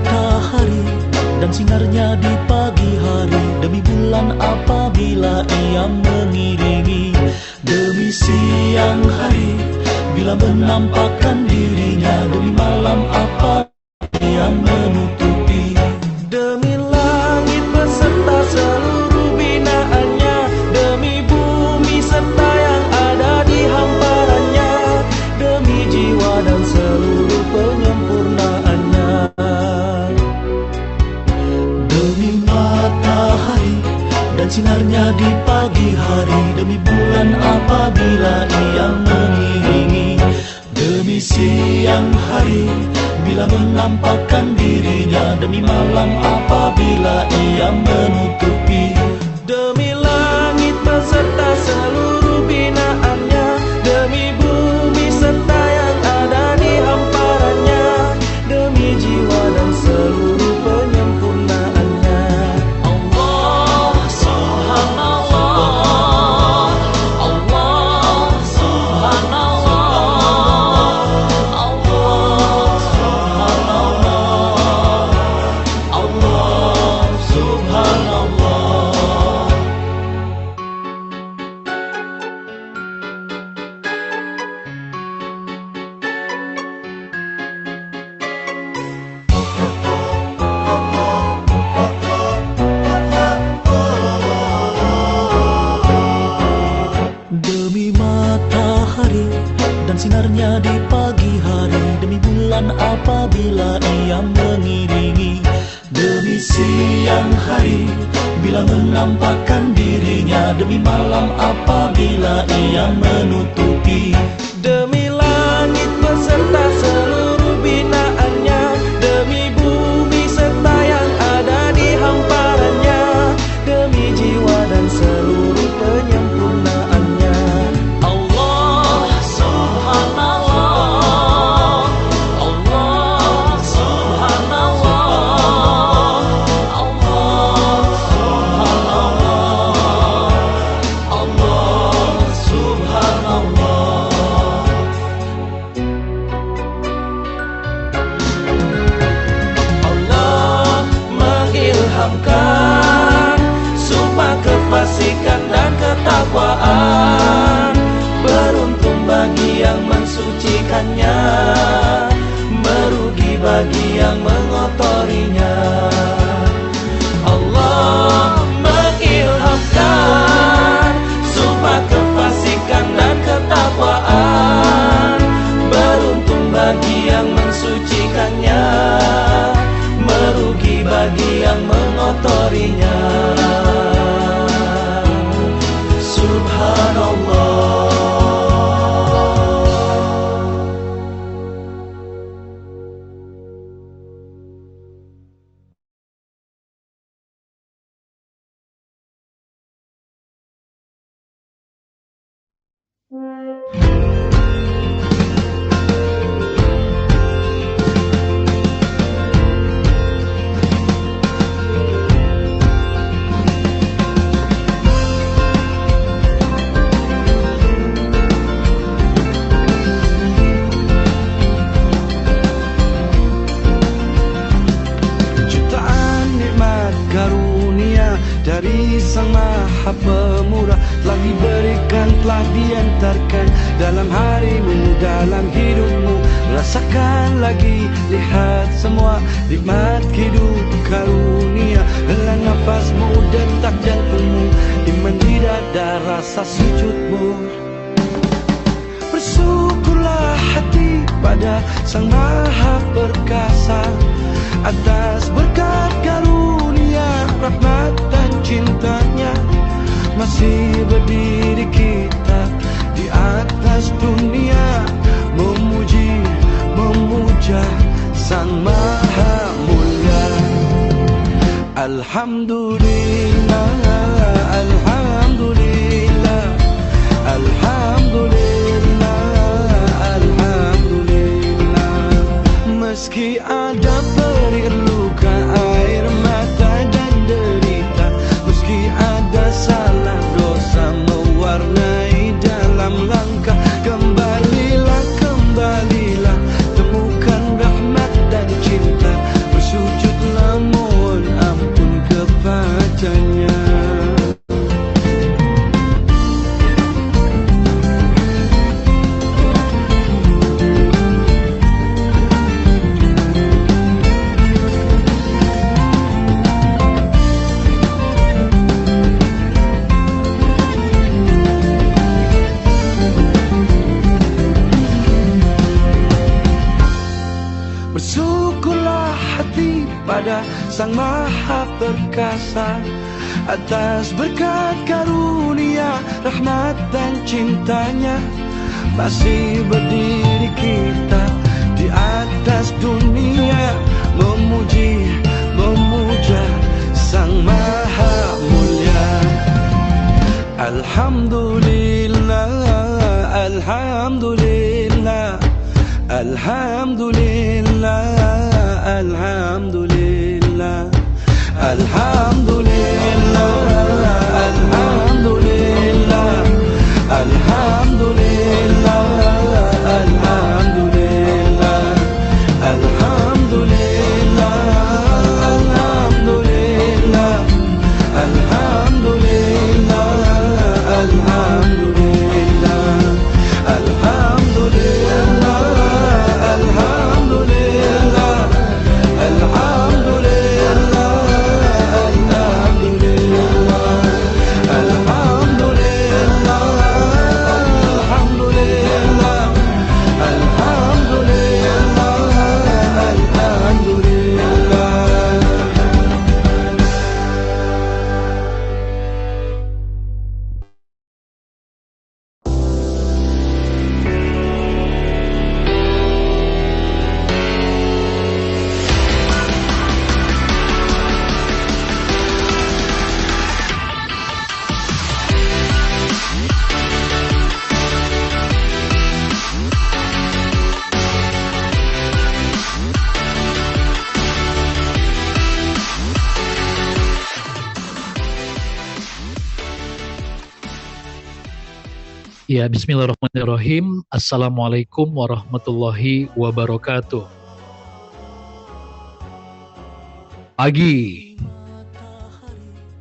matahari dan sinarnya di pagi hari, demi bulan apabila ia mengiringi, demi siang hari bila menampakkan dirinya, demi malam apa ia menutupi, demi langit beserta seluruh binaannya, demi bumi serta yang ada di hamparannya, demi jiwa dan seluruh penyempurnaannya, demi matahari dan sinarnya di pagi hari, demi bulan apabila ia mengiringi, demi siang hari bila menampakkan dirinya, demi malam apabila ia menutupi, demi langit beserta seluruh binaannya, demi bumi serta yang ada di hamparannya, demi jiwa dan seluruh penyempurnaannya. Allah Subhanallah, Allah Subhanallah, Allah Subhanallah, Allah Subhanallah. Demi matahari dan sinarnya di pagi hari, demi bulan apabila ia mengiringi, demi siang hari bila menampakkan dirinya, demi malam apabila ia menutupi, demi langit beserta seluruh binaannya, demi bumi serta yang ada di hamparannya, demi jiwa dan seluruh penyempurnaannya. Allah Subhanallah, Allah Subhanallah, Allah Subhanallah, Allah Subhanallah. Allah mengilhamkan sumpah kefasikan dan ketakwaan, beruntung bagi yang mensucikannya, merugi bagi yang mengotorinya. Allah mengilhamkan sumpah kefasikan dan ketakwaan, beruntung bagi yang mensucikannya, merugi bagi yang mengotorinya. Subhanallah. Dari Sang Maha Pemurah telah diberikan, telah diantarkan dalam harimu, dalam hidupmu. Rasakan lagi, lihat semua nikmat hidup karunia. Hela nafasmu, detak jantungmu, iman di dada, rasa sujudmu. Bersyukurlah hati pada Sang Maha Perkasa atas berkat karunia, rahmat dan cintanya. Masih berdiri kita di atas dunia, memuji, memuja Sang Maha Mulia. Alhamdulillah, Alhamdulillah, Alhamdulillah, Alhamdulillah. Meski ada perih luka, air mata dan derita, meski ada salah dosa mewarnai dalam langkah, kembalilah, kembalilah, temukan rahmat dan cinta, bersujud Sang Maha Perkasa, atas berkat karunia, rahmat dan cintanya, masih berdiri kita di atas dunia, memuji, memuja Sang Maha Mulia. Alhamdulillah, Alhamdulillah, Alhamdulillah, Alhamdulillah, Alhamdulillah, Alhamdulillah, Alhamdulillah, Alhamdulillah, Alhamdulillah, Alhamdulillah, Alhamdulillah, Alhamdulillah, Alhamdulillah, Alhamdulillah, Alhamdulillah, Ya, bismillahirrahmanirrahim. Assalamualaikum warahmatullahi wabarakatuh. Pagi.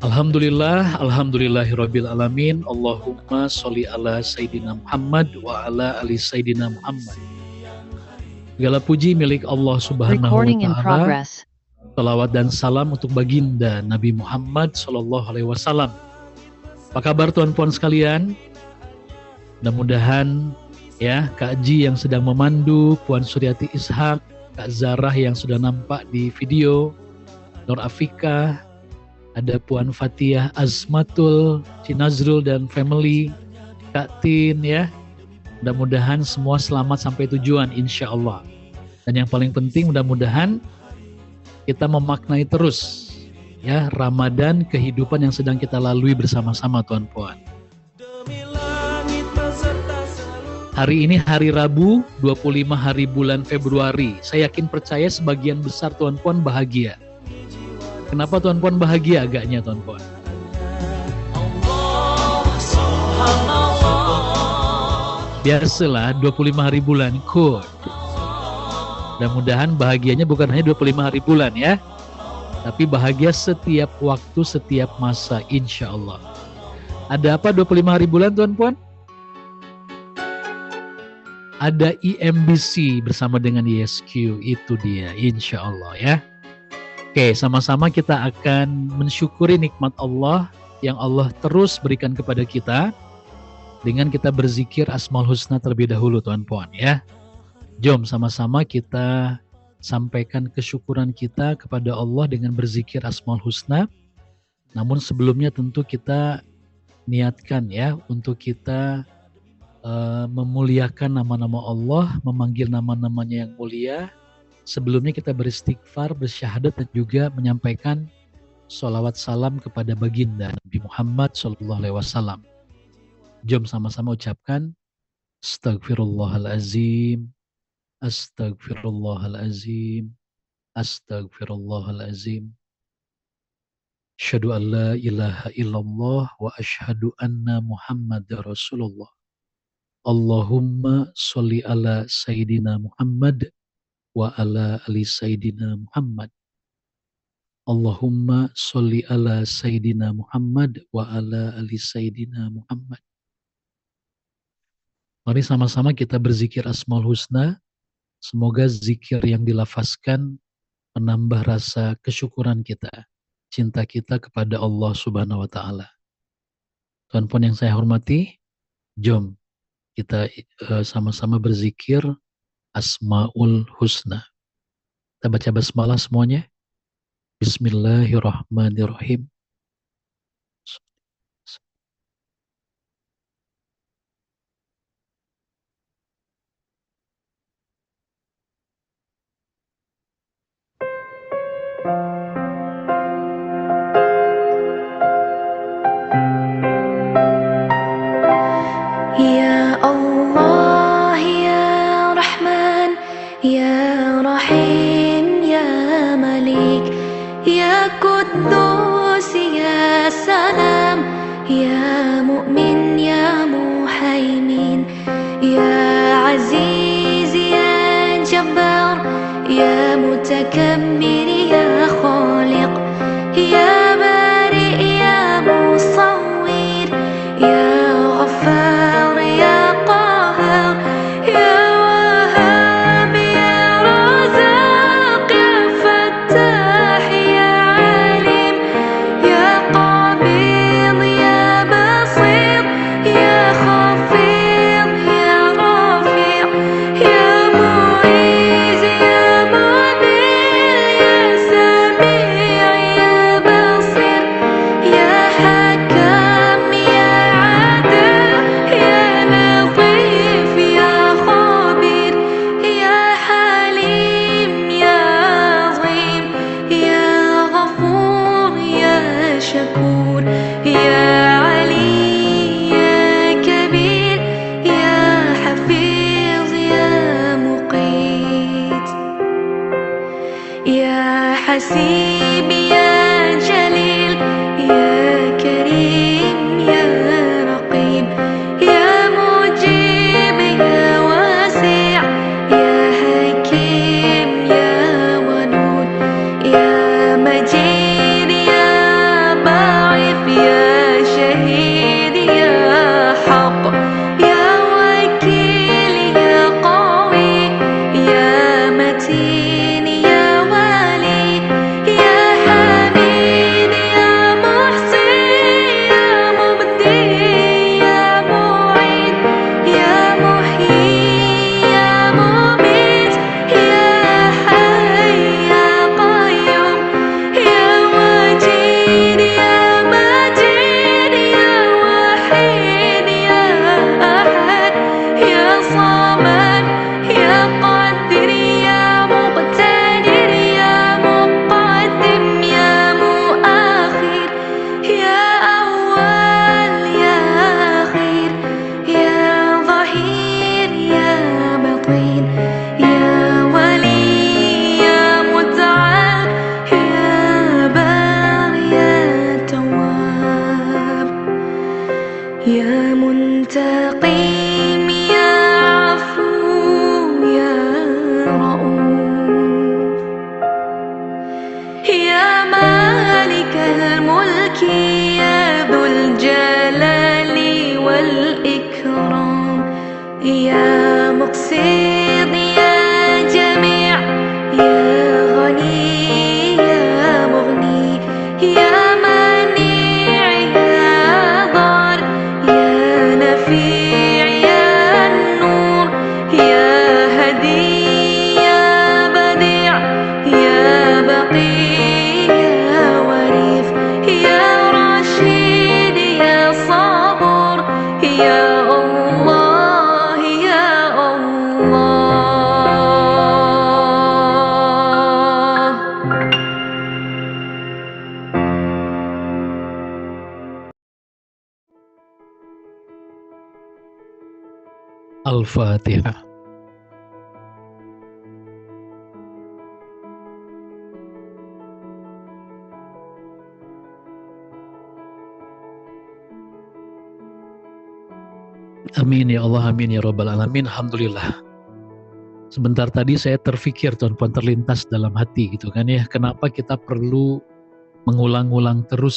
Alhamdulillah, alhamdulillahirabbil alamin. Allahumma sholli ala Sayyidina Muhammad wa ala ali Sayyidina Muhammad. Segala puji milik Allah Subhanahu wa taala. Salawat dan salam untuk baginda Nabi Muhammad sallallahu alaihi wasallam. Apa kabar tuan-puan sekalian? Mudah-mudahan ya Kak Ji yang sedang memandu, Puan Suryati Ishak, Kak Zarah yang sudah nampak di video, Nur Afika, ada Puan Fatihah Azmatul, Cinazrul dan family, Kak Tin ya. Mudah-mudahan semua selamat sampai tujuan insya Allah. Dan yang paling penting mudah-mudahan kita memaknai terus ya Ramadan, kehidupan yang sedang kita lalui bersama-sama tuan-puan. Hari ini hari Rabu, 25 hari bulan Februari. Saya yakin percaya sebagian besar tuan-puan bahagia. Kenapa tuan-puan bahagia agaknya tuan-puan? Biasalah 25 hari bulan, cool. Mudah-mudahan bahagianya bukan hanya 25 hari bulan ya. Tapi bahagia setiap waktu, setiap masa insya Allah. Ada apa 25 hari bulan tuan-puan? Ada IMBC bersama dengan ISQ, itu dia insya Allah ya. Oke, sama-sama kita akan mensyukuri nikmat Allah yang Allah terus berikan kepada kita dengan kita berzikir Asmaul Husna terlebih dahulu tuan-puan ya. Jom sama-sama kita sampaikan kesyukuran kita kepada Allah dengan berzikir Asmaul Husna. Namun sebelumnya tentu kita niatkan ya untuk kita memuliakan nama-nama Allah, memanggil nama-namanya yang mulia. Sebelumnya kita beristighfar, bersyahadat dan juga menyampaikan sholawat salam kepada baginda Nabi Muhammad SAW. Jom sama-sama ucapkan Astaghfirullahalazim, Astaghfirullahalazim, Astaghfirullahalazim. Asyhadu an la ilaha illallah wa asyhadu anna Muhammadar Rasulullah. Allahumma sholli ala Sayyidina Muhammad wa ala ali Sayyidina Muhammad. Allahumma sholli ala Sayyidina Muhammad wa ala ali Sayyidina Muhammad. Mari sama-sama kita berzikir Asmaul Husna. Semoga zikir yang dilafazkan menambah rasa kesyukuran kita, cinta kita kepada Allah Subhanahu wa taala. Tuan-puan yang saya hormati, jom kita sama-sama berzikir Asmaul Husna. Kita baca basmalah semuanya. Bismillahirrahmanirrahim. Ya Allah ya Rahman ya Rahim ya Malik ya Quddus ya Salam ya Mu'min ya Muhaimin ya Aziz ya Jabbar ya Mutakabbir ya Khaliq ya Bari ya Musawwir ya Ghaffar ya Qahhar ya Wahhab ya Razaq ya Fattah ya Alim ya Qabid ya Basir ya Khafid ya Rafi' ya Mu'iz ya Mudhil ya Sami' ya Basir ya Hakam ya Adil ya Latif ya Khabir ya Halim ya Azim ya Ghafur ya Shakur ya Ali ya Kabir ya Hafiz ya Muqit يا حسيب يا جليل يا كريم يا رقيب يا مجيب يا واسع يا حكيم يا ودود يا مجيد يا باعث يا شهيد يا حق يا وكيل يا قوي يا متين يا والي يا حميد يا محسن يا مبدي يا معيد يا محيي يا مميت يا حي يا قيوم يا وجيد يا مجيد يا وحيد يا أحد يا صمد يا قادر يا مقتدر يا مقدم يا مؤخر يا أول يا أخير يا ظهير يا بطين يا ولي يا متعال يا بار يا تواب يا منتقم يا عفو يا رؤوف يا مالك الملك يا ذو الجلال والإكرام يا مقسط يا جميع يا غني يا مغني يا منيع يا ضار يا نفيع يا النور يا هدي يا بديع يا بقي يا وريث يا رشيد يا صبور يا الله يا الله Al-Fatihah. Amin ya Allah, amin ya Rabbal Alamin. Alhamdulillah. Sebentar tadi saya terfikir, tuan-tuan, terlintas dalam hati gitu kan ya. Kenapa kita perlu mengulang-ulang terus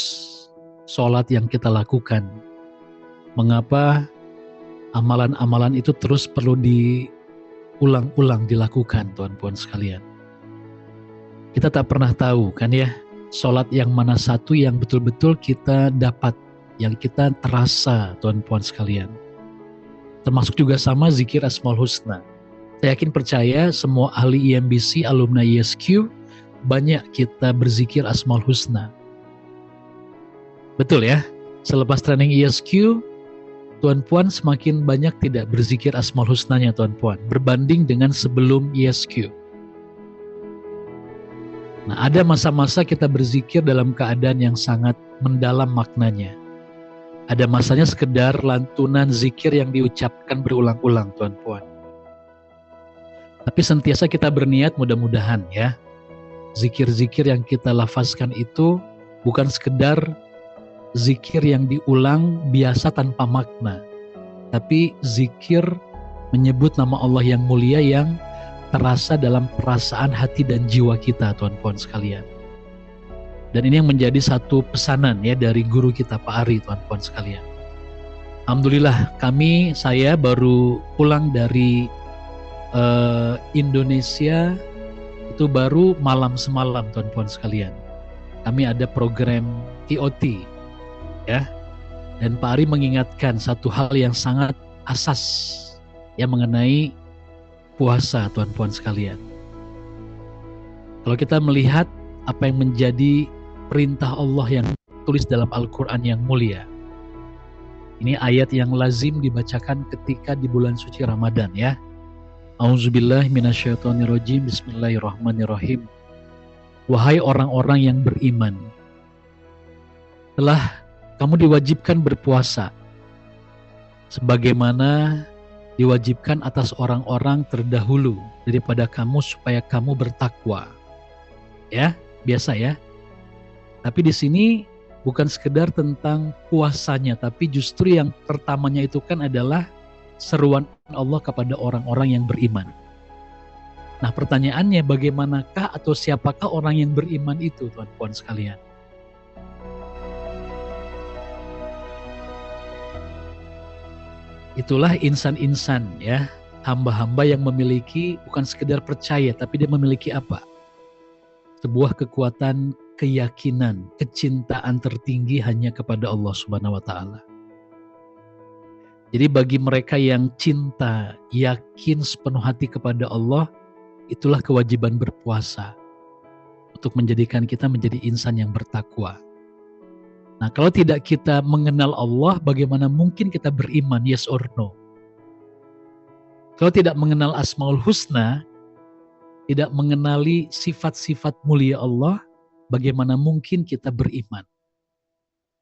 sholat yang kita lakukan? Mengapa amalan-amalan itu terus perlu diulang-ulang dilakukan, tuan-tuan sekalian? Kita tak pernah tahu kan ya, sholat yang mana satu yang betul-betul kita dapat, yang kita terasa, tuan-tuan sekalian. Termasuk juga sama zikir Asmaul Husna. Saya yakin percaya semua ahli IMBC, alumni YSQ, banyak kita berzikir Asmaul Husna. Betul ya? Selepas training ESQ, Tuan Puan semakin banyak tidak berzikir Asmaul Husnanya Tuan Puan, berbanding dengan sebelum ESQ. Nah, ada masa-masa kita berzikir dalam keadaan yang sangat mendalam maknanya. Ada masanya sekedar lantunan zikir yang diucapkan berulang-ulang, Tuan Puan. Tapi sentiasa kita berniat mudah-mudahan ya, zikir-zikir yang kita lafazkan itu bukan sekedar zikir yang diulang biasa tanpa makna, tapi zikir menyebut nama Allah yang mulia yang terasa dalam perasaan hati dan jiwa kita, Tuan Puan sekalian. Dan ini yang menjadi satu pesanan ya dari guru kita Pak Ari, Tuan Puan sekalian. Alhamdulillah saya baru pulang dari Indonesia itu baru malam semalam, Tuan Puan sekalian. Kami ada program TOT ya. Dan Pak Ari mengingatkan satu hal yang sangat asas ya mengenai puasa, Tuan Puan sekalian. Kalau kita melihat apa yang menjadi perintah Allah yang tulis dalam Al-Quran yang mulia, ini ayat yang lazim dibacakan ketika di bulan suci Ramadan ya. A'udzubillahi minasyaitonirrajim. Bismillahirrahmanirrahim. Wahai orang-orang yang beriman, telah kamu diwajibkan berpuasa sebagaimana diwajibkan atas orang-orang terdahulu daripada kamu supaya kamu bertakwa. Ya, biasa ya. Tapi di sini bukan sekedar tentang puasanya, tapi justru yang pertamanya itu kan adalah seruan Allah kepada orang-orang yang beriman. Nah, pertanyaannya bagaimanakah atau siapakah orang yang beriman itu, Tuan Puan sekalian? Itulah insan-insan ya, hamba-hamba yang memiliki bukan sekedar percaya, tapi dia memiliki apa? Sebuah kekuatan keyakinan, kecintaan tertinggi hanya kepada Allah Subhanahu wa Ta'ala. Jadi bagi mereka yang cinta, yakin sepenuh hati kepada Allah, itulah kewajiban berpuasa untuk menjadikan kita menjadi insan yang bertakwa. Nah, kalau tidak kita mengenal Allah, bagaimana mungkin kita beriman, yes or no? Kalau tidak mengenal Asmaul Husna, tidak mengenali sifat-sifat mulia Allah, bagaimana mungkin kita beriman?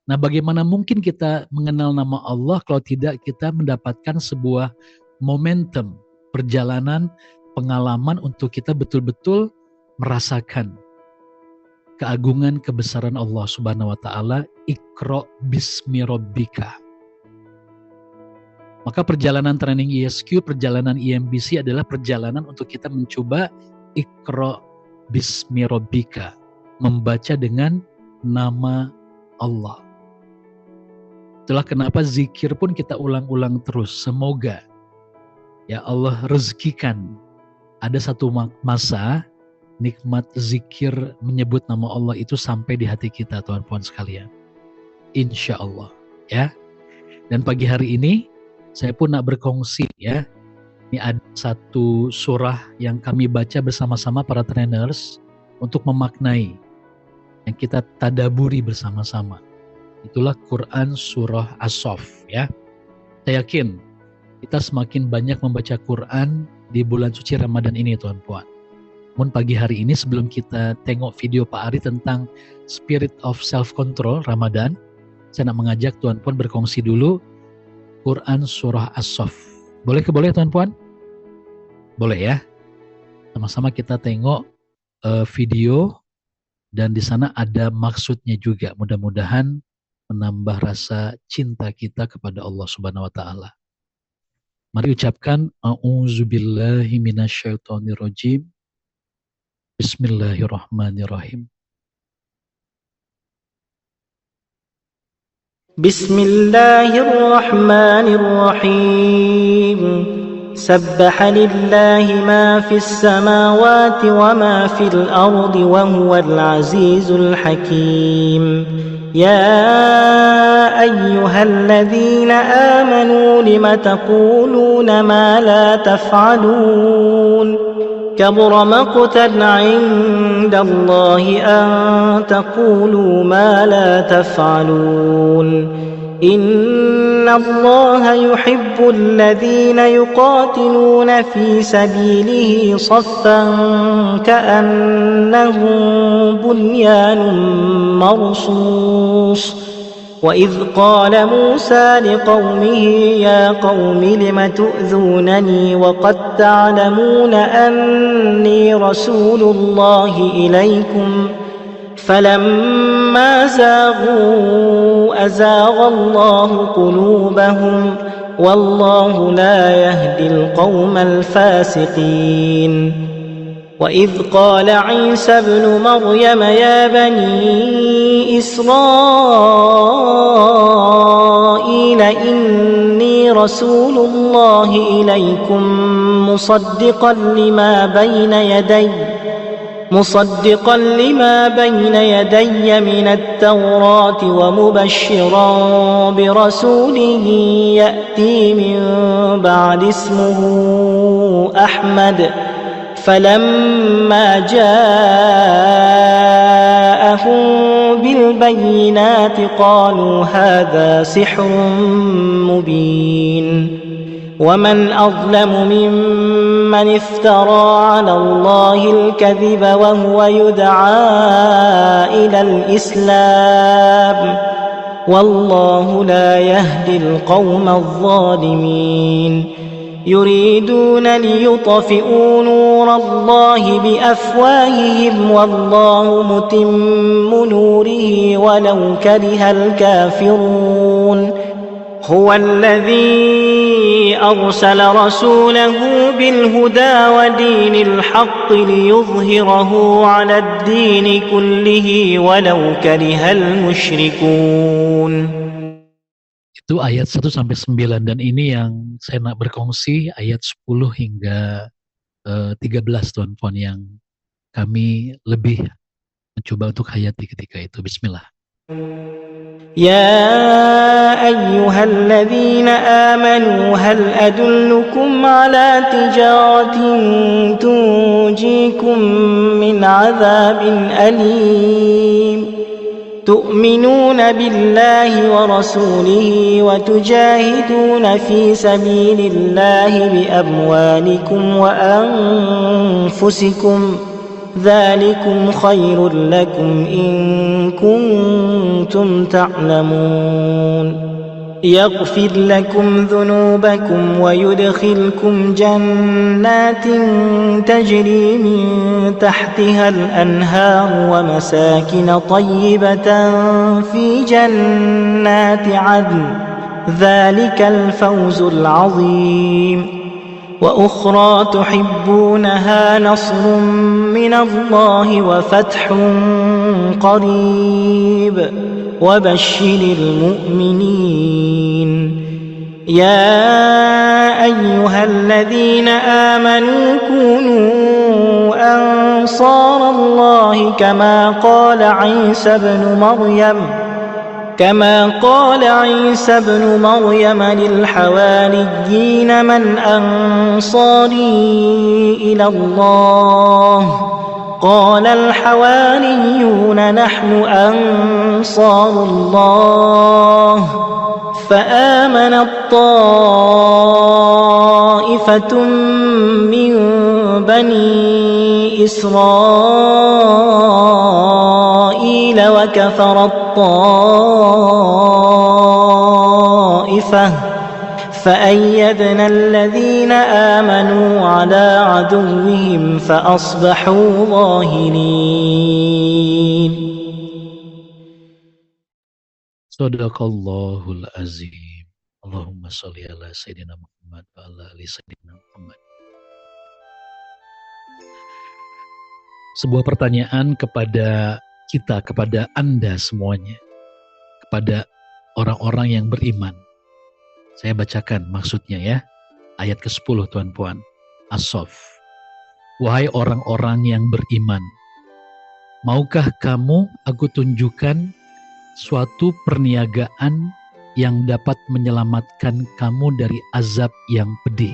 Nah, bagaimana mungkin kita mengenal nama Allah kalau tidak kita mendapatkan sebuah momentum, perjalanan, pengalaman untuk kita betul-betul merasakan keagungan kebesaran Allah Subhanahu wa Ta'ala. Iqra bismi rabbika. Maka perjalanan training ESQ, perjalanan EMBC adalah perjalanan untuk kita mencoba Iqra bismi rabbika, membaca dengan nama Allah. Itulah kenapa zikir pun kita ulang-ulang terus. Semoga ya Allah rezekikan ada satu masa nikmat zikir menyebut nama Allah itu sampai di hati kita, Tuan Puan sekalian. Insya Allah ya. Dan pagi hari ini saya pun nak berkongsi ya. Ini ada satu surah yang kami baca bersama-sama para trainers untuk memaknai, yang kita tadaburi bersama-sama. Itulah Quran surah As-Saff ya. Saya yakin kita semakin banyak membaca Quran di bulan suci Ramadan ini, Tuan Puan. Namun pagi hari ini sebelum kita tengok video Pak Ari tentang Spirit of Self-Control Ramadan, saya nak mengajak Tuan Puan berkongsi dulu Quran surah As-Saff. Boleh Tuan Puan? Boleh ya. Sama-sama kita tengok video dan di sana ada maksudnya juga. Mudah-mudahan menambah rasa cinta kita kepada Allah Subhanahu wa Ta'ala. Mari ucapkan a'udzubillahi minasyaitonirrajim. Bismillahirrahmanirrahim. Bismillahirrahmanirrahim. Sabbaha lillahi ma fis samawati wa ma fil ardi wa huwal azizul hakim. يا أيها الذين آمنوا لم تقولون ما لا تفعلون كبر مقتا عند الله أن تقولوا ما لا تفعلون إن الله يحب الذين يقاتلون في سبيله صفا كأنهم بنيان مرصوص وإذ قال موسى لقومه يا قوم لم تؤذونني وقد تعلمون أني رسول الله إليكم فلما زاغوا أزاغ الله قلوبهم والله لا يهدي القوم الفاسقين وإذ قال عيسى ابن مريم يا بني إسرائيل إني رسول الله إليكم مصدقا لما بين يدي من التوراة ومبشرا برسول يأتي من بعد اسمه أحمد فلما جاءهم بالبينات قالوا هذا سحر مبين ومن أظلم ممن افترى على الله الكذب وهو يدعى إلى الإسلام والله لا يهدي القوم الظالمين يريدون ليطفئوا نور الله بأفواههم والله متم نوره ولو كره الكافرون هو الذي أرسل رسوله بالهدى ودين الحق ليظهره على الدين كله ولو كره المشركون. Itu ayat 1-9 dan ini yang saya nak berkongsi ayat 10 hingga 13 tuan-tuan yang kami lebih mencoba untuk hayati ketika itu. Bismillah. يا أيها الذين آمنوا هل أدلكم على تجارة تنجيكم من عذاب أليم تؤمنون بالله ورسوله وتجاهدون في سبيل الله بأموالكم وأنفسكم ذلكم خير لكم إن كنتم تعلمون يغفر لكم ذنوبكم ويدخلكم جنات تجري من تحتها الأنهار ومساكن طيبة في جنات عدن ذلك الفوز العظيم وأخرى تحبونها نصر من الله وفتح قريب وبشر المؤمنين يا أيها الذين آمنوا كونوا أنصار الله كما قال عيسى بن مريم للحواريين من أنصاري إلى الله قال الحواريون نحن أنصار الله فآمنت طائفة من بني إسرائيل وكفرت طائفة فأيدنا الذين آمنوا على عدوهم فأصبحوا ظاهرين. Sadaqallahul azim. Allahumma sholli ala sayyidina Muhammad wa ala ali sayyidina Muhammad. Sebuah pertanyaan kepada kita, kepada Anda semuanya, kepada orang-orang yang beriman. Saya bacakan maksudnya ya. Ayat ke-10 tuan-puan. As-Saff. Wahai orang-orang yang beriman, maukah kamu aku tunjukkan suatu perniagaan yang dapat menyelamatkan kamu dari azab yang pedih?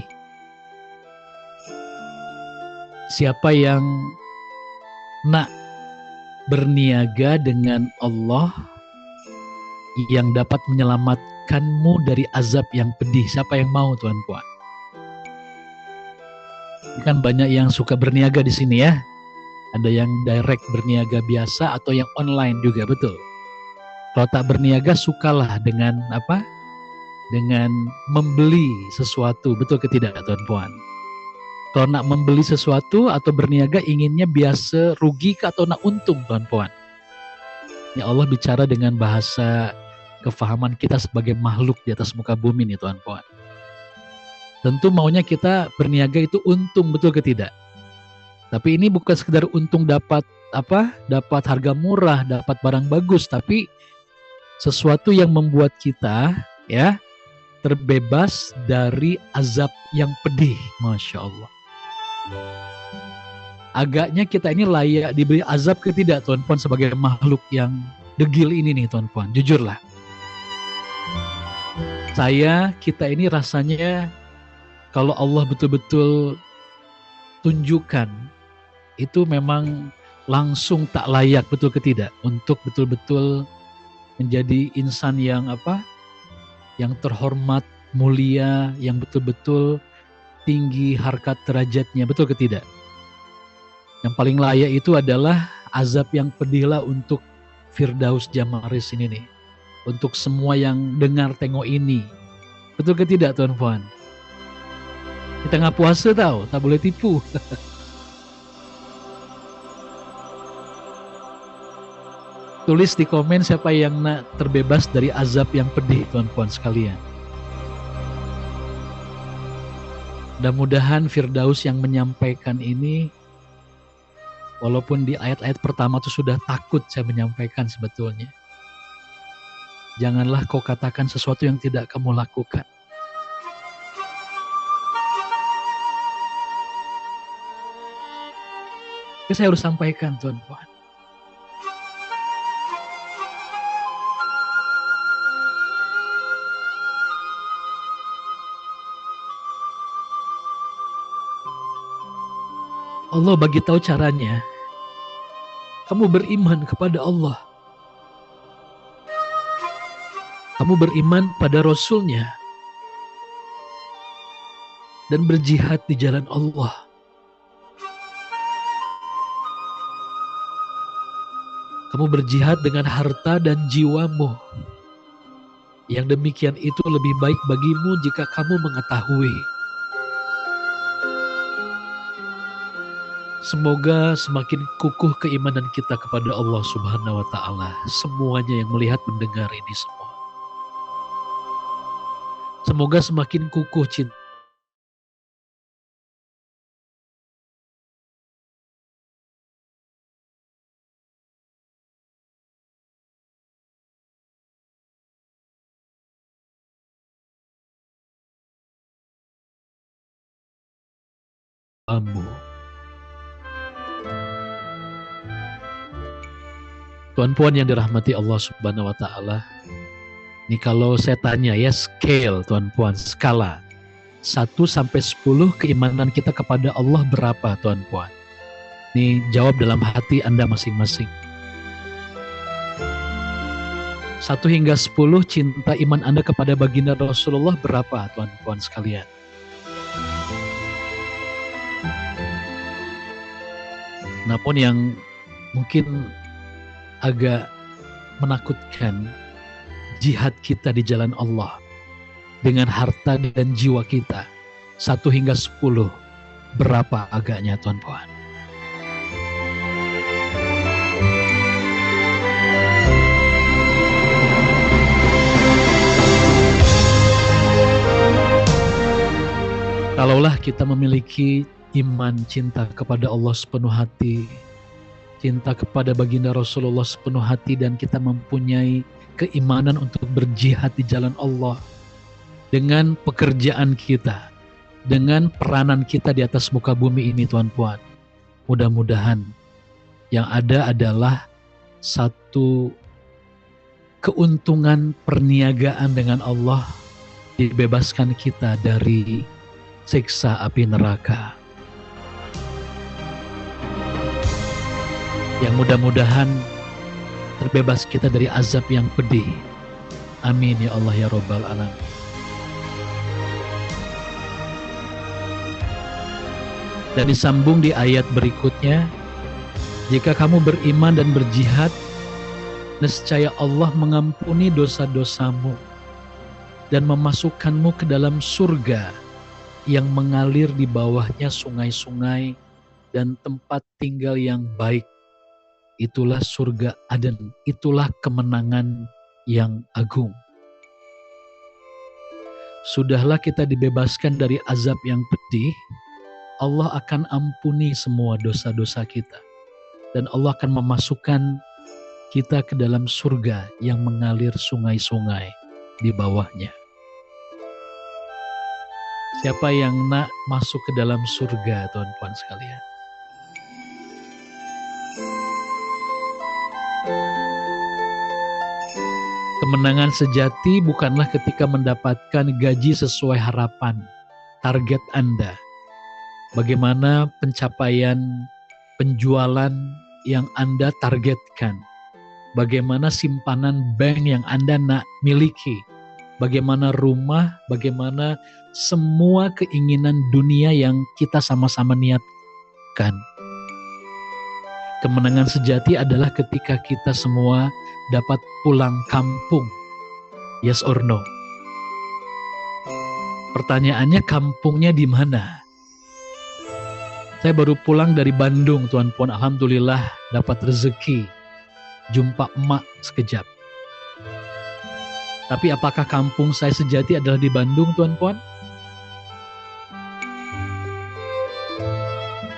siapa yang nak berniaga dengan Allah yang dapat menyelamatkanmu dari azab yang pedih, siapa yang mau Tuan Puan? Kan banyak yang suka berniaga di sini ya. Ada yang direct berniaga biasa atau yang online juga, betul. Kalau tak berniaga sukalah dengan apa? Dengan membeli sesuatu, betul ke tidak Tuan Puan? Kalau nak membeli sesuatu atau berniaga inginnya biasa rugi atau nak untung Tuan Puan? Ya Allah bicara dengan bahasa kefahaman kita sebagai makhluk di atas muka bumi nih Tuan Puan. Tentu maunya kita berniaga itu untung, betul ke tidak? Tapi ini bukan sekedar untung dapat apa? Dapat harga murah, dapat barang bagus, tapi sesuatu yang membuat kita ya terbebas dari azab yang pedih, Masya Allah. Agaknya kita ini layak diberi azab ke tidak Tuan Puan sebagai makhluk yang degil ini nih Tuan Puan, jujurlah. Kita ini rasanya kalau Allah betul-betul tunjukkan itu memang langsung tak layak, betul ke tidak, untuk betul-betul menjadi insan yang apa? Yang terhormat, mulia, yang betul-betul tinggi harkat derajatnya, betul ke tidak? Yang paling layak itu adalah azab yang pedihlah untuk Firdaus Jamaris ini nih. Untuk semua yang dengar tengok ini. Betul ke tidak Tuan Puan? Kita nggak puasa tahu, tak boleh tipu. Tulis di komen siapa yang nak terbebas dari azab yang pedih Tuan Puan sekalian. Mudah-mudahan Firdaus yang menyampaikan ini, walaupun di ayat-ayat pertama itu sudah takut saya menyampaikan sebetulnya. Janganlah kau katakan sesuatu yang tidak kamu lakukan. Tapi saya harus sampaikan Tuan Puan. Allah bagi tahu caranya. Kamu beriman kepada Allah. Kamu beriman pada Rasulnya. Dan berjihad di jalan Allah. Kamu berjihad dengan harta dan jiwamu. Yang demikian itu lebih baik bagimu jika kamu mengetahui. Semoga semakin kukuh keimanan kita kepada Allah Subhanahu wa Ta'ala. Semuanya yang melihat mendengar ini semua. Semoga semakin kukuh cinta. Tuan-puan yang dirahmati Allah Subhanahu wa Ta'ala. Ini kalau saya tanya ya, scale tuan-puan, skala 1 sampai 10 keimanan kita kepada Allah berapa tuan-puan? Ini jawab dalam hati Anda masing-masing. 1 hingga 10 cinta iman Anda kepada baginda Rasulullah berapa tuan-puan sekalian? Namun yang mungkin agak menakutkan, jihad kita di jalan Allah dengan harta dan jiwa kita 1 hingga 10 berapa agaknya tuan-puan? Kalaulah kita memiliki iman, cinta kepada Allah sepenuh hati, cinta kepada baginda Rasulullah sepenuh hati, dan kita mempunyai keimanan untuk berjihad di jalan Allah dengan pekerjaan kita, dengan peranan kita di atas muka bumi ini tuan-puan. Mudah-mudahan yang ada adalah satu keuntungan perniagaan dengan Allah, dibebaskan kita dari siksa api neraka. yang mudah-mudahan terbebas kita dari azab yang pedih. Amin ya Allah ya Rabbal Alamin. Dan disambung di ayat berikutnya, jika kamu beriman dan berjihad, nescaya Allah mengampuni dosa-dosamu dan memasukkanmu ke dalam surga yang mengalir di bawahnya sungai-sungai dan tempat tinggal yang baik. Itulah surga Aden, itulah kemenangan yang agung. Sudahlah kita dibebaskan dari azab yang pedih, Allah akan ampuni semua dosa-dosa kita. Dan Allah akan memasukkan kita ke dalam surga yang mengalir sungai-sungai di bawahnya. Siapa yang nak masuk ke dalam surga, tuan-tuan sekalian? Kemenangan sejati bukanlah ketika mendapatkan gaji sesuai harapan, target Anda. Bagaimana pencapaian penjualan yang Anda targetkan. Bagaimana simpanan bank yang Anda nak miliki. Bagaimana rumah, bagaimana semua keinginan dunia yang kita sama-sama niatkan. Kemenangan sejati adalah ketika kita semua dapat pulang kampung. Yes or no? Pertanyaannya, kampungnya di mana? Saya baru pulang dari Bandung, tuan puan. Alhamdulillah dapat rezeki. Jumpa emak sekejap. Tapi apakah kampung saya sejati adalah di Bandung, tuan puan?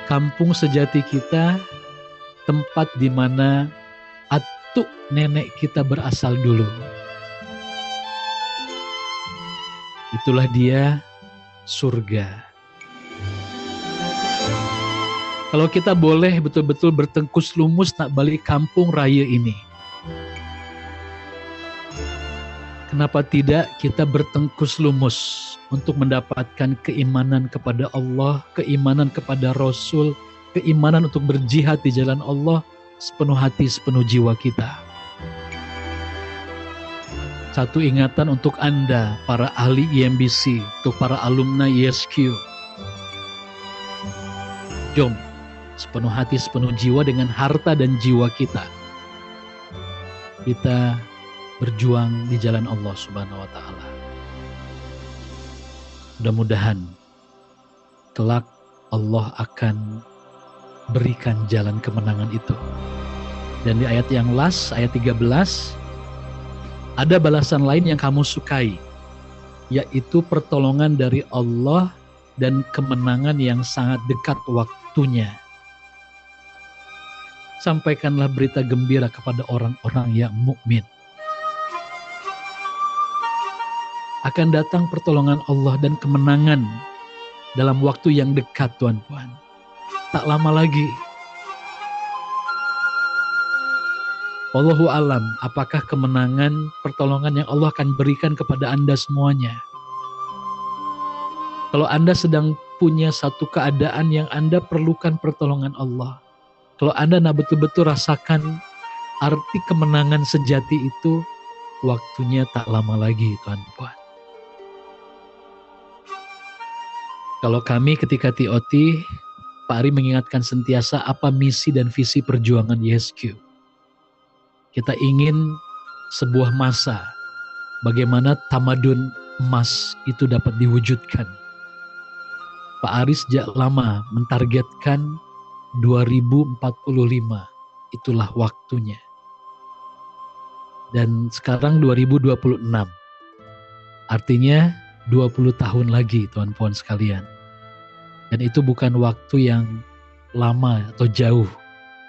Kampung sejati kita, tempat di mana atuk nenek kita berasal dulu. Itulah dia surga. Kalau kita boleh betul-betul bertengkus lumus nak balik kampung raya ini, kenapa tidak kita bertengkus lumus untuk mendapatkan keimanan kepada Allah, keimanan kepada Rasul, keimanan untuk berjihad di jalan Allah sepenuh hati, sepenuh jiwa kita. Satu ingatan untuk Anda, para ahli IMBC, untuk para alumni YSQ. Jom, sepenuh hati, sepenuh jiwa dengan harta dan jiwa kita. Kita berjuang di jalan Allah Subhanahu wa Ta'ala. Mudah-mudahan kelak Allah akan berikan jalan kemenangan itu. Dan di ayat yang last, ayat 13, ada balasan lain yang kamu sukai, yaitu pertolongan dari Allah dan kemenangan yang sangat dekat waktunya. Sampaikanlah berita gembira kepada orang-orang yang mukmin. Akan datang pertolongan Allah dan kemenangan dalam waktu yang dekat, tuan-tuan. Tak lama lagi. Wallahu alam, apakah kemenangan, pertolongan yang Allah akan berikan kepada Anda semuanya. Kalau Anda sedang punya satu keadaan yang Anda perlukan pertolongan Allah, kalau Anda nak betul-betul rasakan arti kemenangan sejati itu, waktunya tak lama lagi, tuan-tuan. Kalau kami ketika TOT, Pak Ari mengingatkan sentiasa apa misi dan visi perjuangan YSQ. Kita ingin sebuah masa bagaimana tamadun emas itu dapat diwujudkan. Pak Ari sejak lama mentargetkan 2045, itulah waktunya. Dan sekarang 2026, artinya 20 tahun lagi, tuan-puan sekalian. Dan itu bukan waktu yang lama atau jauh,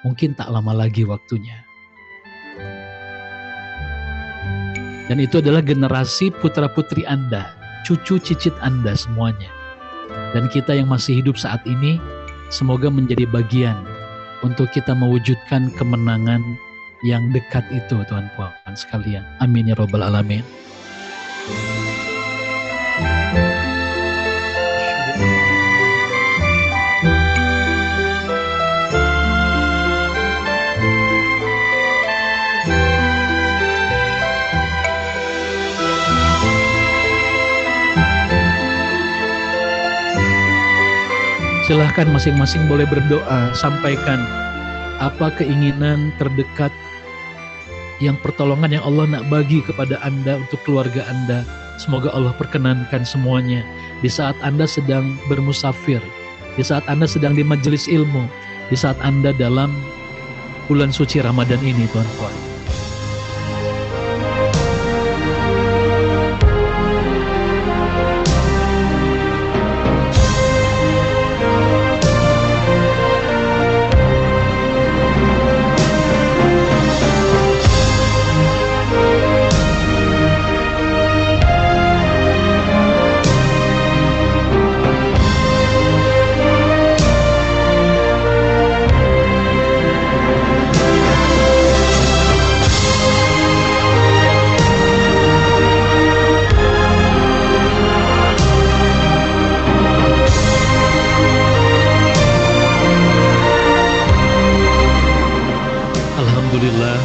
mungkin tak lama lagi waktunya. Dan itu adalah generasi putra-putri Anda, cucu cicit Anda semuanya. Dan kita yang masih hidup saat ini, semoga menjadi bagian untuk kita mewujudkan kemenangan yang dekat itu, tuan-puan sekalian. Amin ya Rabbal Alamin. Silahkan masing-masing boleh berdoa, sampaikan apa keinginan terdekat yang pertolongan yang Allah nak bagi kepada Anda untuk keluarga Anda. Semoga Allah perkenankan semuanya. Di saat Anda sedang bermusafir, di saat Anda sedang di majelis ilmu, di saat Anda dalam bulan suci Ramadan ini, tuan-tuan.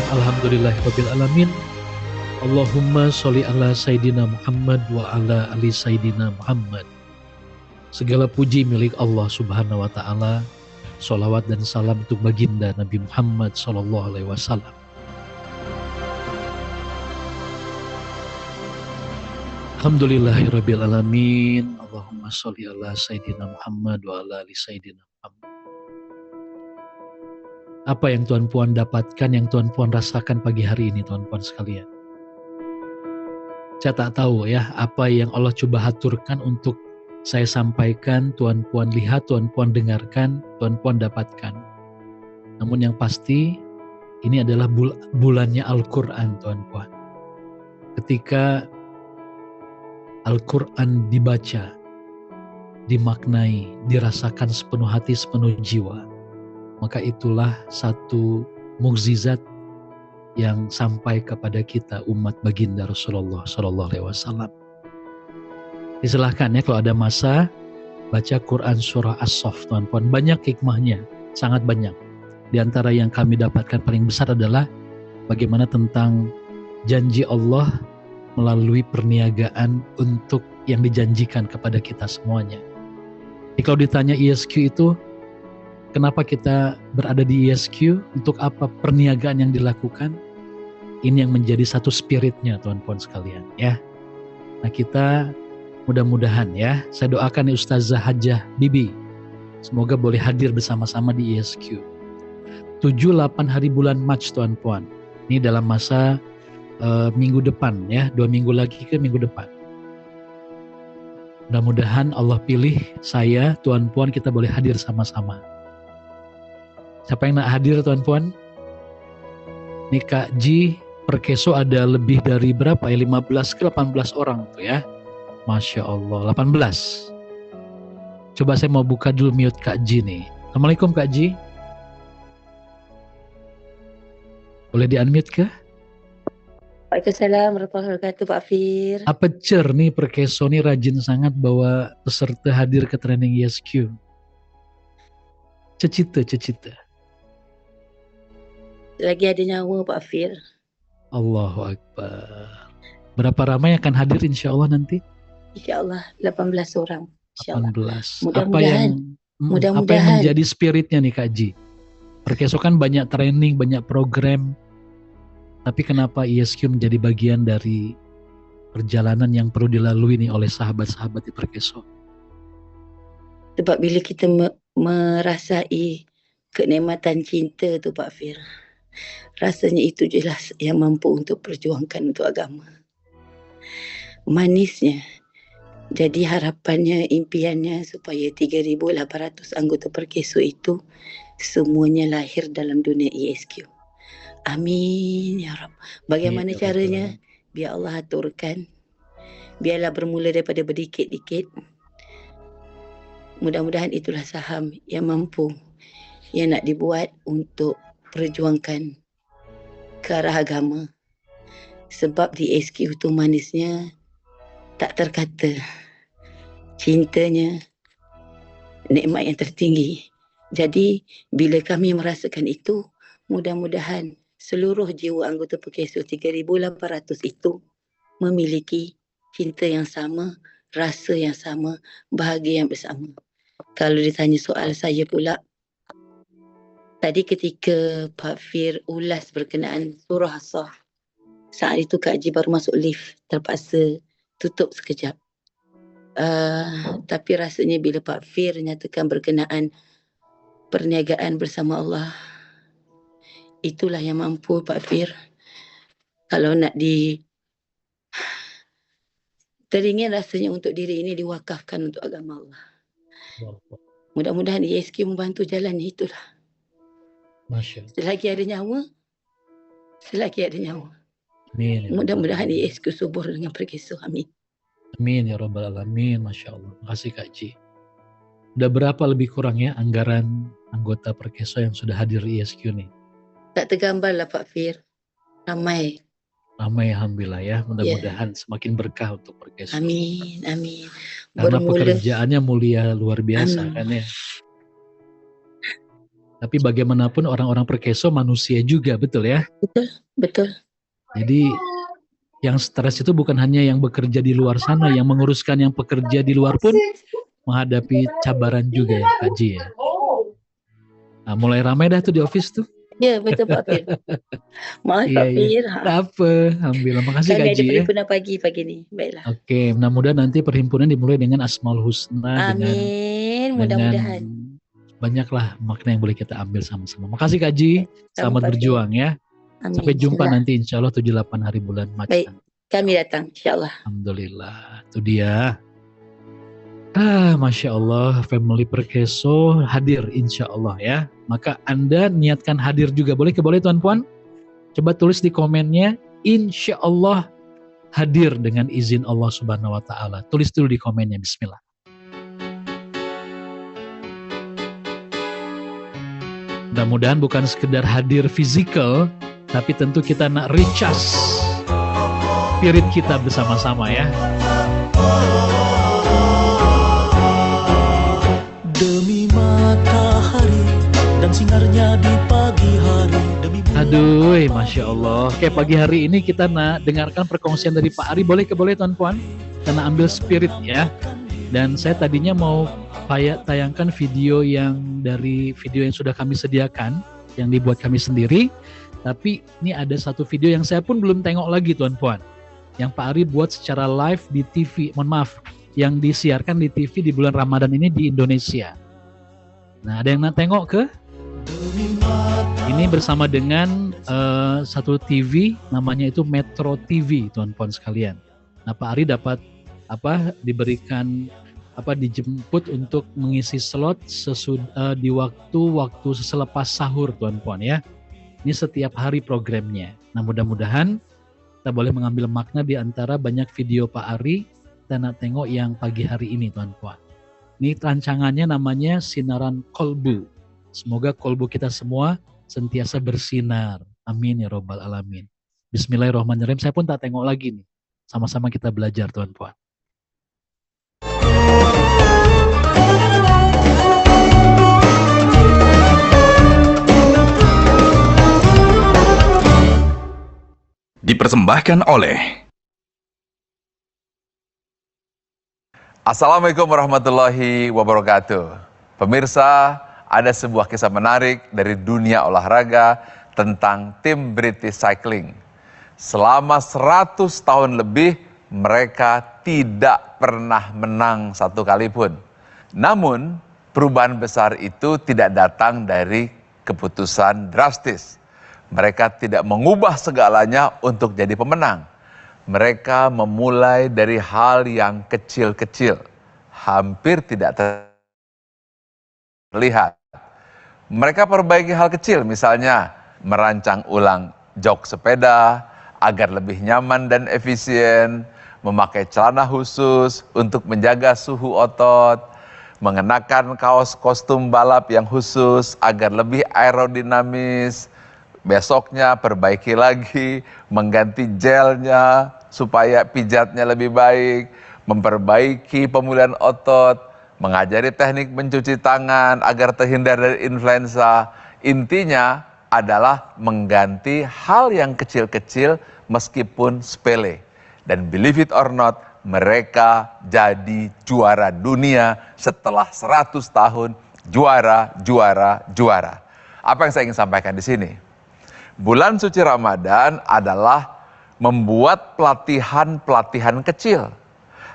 Alhamdulillahirabbil alamin. Allahumma sholli ala Sayyidina Muhammad wa ala ali Sayyidina Muhammad. Segala puji milik Allah Subhanahu wa taala. Sholawat dan salam untuk baginda Nabi Muhammad sallallahu alaihi wasallam. Alhamdulillahirabbil alamin. Allahumma sholli ala Sayyidina Muhammad wa ala ali Sayyidina Muhammad. Apa yang Tuan Puan dapatkan, yang Tuan Puan rasakan pagi hari ini, Tuan Puan sekalian? Saya tak tahu ya, apa yang Allah coba haturkan untuk saya sampaikan, Tuan Puan lihat, Tuan Puan dengarkan, Tuan Puan dapatkan. Namun yang pasti, ini adalah bulannya Al-Quran, Tuan Puan. Ketika Al-Quran dibaca, dimaknai, dirasakan sepenuh hati, sepenuh jiwa, maka itulah satu mukjizat yang sampai kepada kita umat baginda Rasulullah Sallallahu Alaihi Wasallam. Disilahkan ya kalau ada masa baca Quran surah As-Saff, tuan-tuan, banyak hikmahnya, sangat banyak. Di antara yang kami dapatkan paling besar adalah bagaimana tentang janji Allah melalui perniagaan untuk yang dijanjikan kepada kita semuanya. Jadi kalau ditanya ISQ itu, kenapa kita berada di ISQ? Untuk apa perniagaan yang dilakukan? Ini yang menjadi satu spiritnya, tuan-tuan sekalian, ya. Nah, kita mudah-mudahan ya, saya doakan Ustazah Hajah Bibi, semoga boleh hadir bersama-sama di ISQ. 7-8 hari bulan Mac, tuan-tuan. Ini dalam masa minggu depan ya, 2 minggu lagi ke minggu depan. Mudah-mudahan Allah pilih saya, tuan-puan, kita boleh hadir sama-sama. Siapa yang nak hadir, tuan-puan? Nih Kak Ji, Perkeso ada lebih dari berapa ya? 15 ke 18 orang tuh ya. Masya Allah, 18. Coba saya mau buka dulu mute Kak Ji nih. Assalamualaikum Kak Ji. Boleh di-unmute kah? Waalaikumsalam warahmatullahi wabarakatuh Pak Fir. Apa cer nih Perkeso nih rajin sangat bawa peserta hadir ke training ISQ. Cecita. Lagi ada nyawa Pak Fir. Allahu Akbar. Berapa ramai akan hadir insya Allah nanti? Insya Allah 18 orang. Insya Allah. 18. Mudah-mudahan. Apa yang menjadi spiritnya nih Kak Ji? Perkeso kan banyak training, banyak program. Tapi kenapa ISQ menjadi bagian dari perjalanan yang perlu dilalui nih oleh sahabat-sahabat di Perkeso? Sebab bila kita merasai kenikmatan cinta tu Pak Fir, rasanya itu jelas yang mampu untuk perjuangkan untuk agama. Manisnya. Jadi harapannya, impiannya supaya 3,800 anggota Perkeso itu semuanya lahir dalam dunia ISQ. Amin ya Rabb. Bagaimana caranya? Biar Allah aturkan. Biarlah bermula daripada berdikit-dikit. Mudah-mudahan itulah saham yang mampu, yang nak dibuat untuk perjuangkan ke arah agama. Sebab di ISQ itu manisnya tak terkata. Cintanya nikmat yang tertinggi. Jadi bila kami merasakan itu, mudah-mudahan seluruh jiwa anggota Perkeso 3,800 itu memiliki cinta yang sama, rasa yang sama, bahagia yang bersama. Kalau ditanya soal saya pula, tadi ketika Pak Fir ulas berkenaan surah As-Sah, saat itu Kak Haji baru masuk lift, terpaksa tutup sekejap. Tapi rasanya bila Pak Fir nyatakan berkenaan perniagaan bersama Allah, itulah yang mampu Pak Fir. Kalau nak teringin rasanya untuk diri ini diwakafkan untuk agama Allah. Mudah-mudahan ESQ membantu jalan itulah. Masya Allah. Selagi ada nyawa. Amin. Ya Mudah-mudahan Rabbal ESQ subur dengan perkeso. Amin. Amin ya Rabbal Alamin. Masya Allah. Makasih Kak Ji. Udah berapa lebih kurangnya anggaran anggota Perkeso yang sudah hadir di ESQ nih? Tak tergambar lah Pak Fir. Ramai. Ramai alhamdulillah ya. Mudah-mudahan semakin berkah untuk Perkeso. Amin. Amin. Karena pekerjaannya mulia luar biasa Amin. kan ya. Tapi bagaimanapun orang-orang Perkeso manusia juga, betul ya? Betul. Jadi yang stres itu bukan hanya yang bekerja di luar sana, yang menguruskan yang pekerja di luar pun menghadapi cabaran juga ya Kak Ji ya. Nah, mulai ramai dah tuh di office tuh. Ya, betul Pak Fir. Maaf Iya, Pak Fir. Tak apa, alhamdulillah. Makasih Kami Kak ada Ji ya. perhimpunan pagi ni. Baiklah. Oke, mudah-mudahan nanti perhimpunan dimulai dengan Asmaul Husna, Amin. dengan Mudah-mudahan. banyaklah makna yang boleh kita ambil sama-sama. Makasih Kak Ji, selamat Pak Fir. berjuang ya. Amin. Sampai jumpa Insya Allah. nanti insya Allah 78 hari bulan Baik. Macan. Kami datang insyaAllah. Alhamdulillah, itu dia. Masya Allah, family Perkeso hadir insya Allah ya. Maka Anda niatkan hadir juga, boleh Tuan Puan? Coba tulis di komennya, insya Allah hadir dengan izin Allah Subhanahu Wa Taala. Tulis dulu di komennya, Bismillah. Mudah-mudahan bukan sekedar hadir fisikal, tapi tentu kita nak recharge spirit kita bersama-sama ya. Demi matahari dan sinarnya di pagi hari, demi Aduh, Masya Allah. Oke, pagi hari ini kita nak dengarkan perkongsian dari Pak Ari. Boleh Tuan Puan? Kita nak ambil spirit ya. Dan saya tadinya mau tayangkan video yang sudah kami sediakan, yang dibuat kami sendiri. Tapi ini ada satu video yang saya pun belum tengok lagi Tuan Puan. Yang Pak Ari buat secara live di TV, yang disiarkan di TV di bulan Ramadan ini di Indonesia. Nah, ada yang nak tengok ke? Ini bersama dengan satu TV, namanya itu Metro TV, Tuan Puan sekalian. Nah, Pak Ari dapat dijemput untuk mengisi slot di waktu selepas sahur, Tuan Puan ya. Ini setiap hari programnya. Nah, mudah-mudahan kita boleh mengambil makna di antara banyak video Pak Ari. Kita nak tengok yang pagi hari ini Tuan Puan. Ini rancangannya namanya Sinaran Kolbu. Semoga kolbu kita semua sentiasa bersinar. Amin ya Rabbal Alamin. Bismillahirrahmanirrahim. Saya pun tak tengok lagi nih. Sama-sama kita belajar Tuan Puan. Dipersembahkan oleh Assalamualaikum warahmatullahi wabarakatuh. Pemirsa, ada sebuah kisah menarik dari dunia olahraga tentang tim British Cycling. Selama 100 tahun lebih mereka tidak pernah menang satu kali pun. Namun perubahan besar itu tidak datang dari keputusan drastis. Mereka tidak mengubah segalanya untuk jadi pemenang. Mereka memulai dari hal yang kecil-kecil, hampir tidak terlihat. Mereka perbaiki hal kecil, misalnya merancang ulang jok sepeda agar lebih nyaman dan efisien, memakai celana khusus untuk menjaga suhu otot, mengenakan kaos kostum balap yang khusus agar lebih aerodinamis. Besoknya perbaiki lagi, mengganti gelnya supaya pijatnya lebih baik, memperbaiki pemulihan otot, mengajari teknik mencuci tangan agar terhindar dari influenza. Intinya adalah mengganti hal yang kecil-kecil meskipun sepele. Dan believe it or not, mereka jadi juara dunia setelah 100 tahun juara. Apa yang saya ingin sampaikan di sini? Bulan suci Ramadan adalah membuat pelatihan kecil.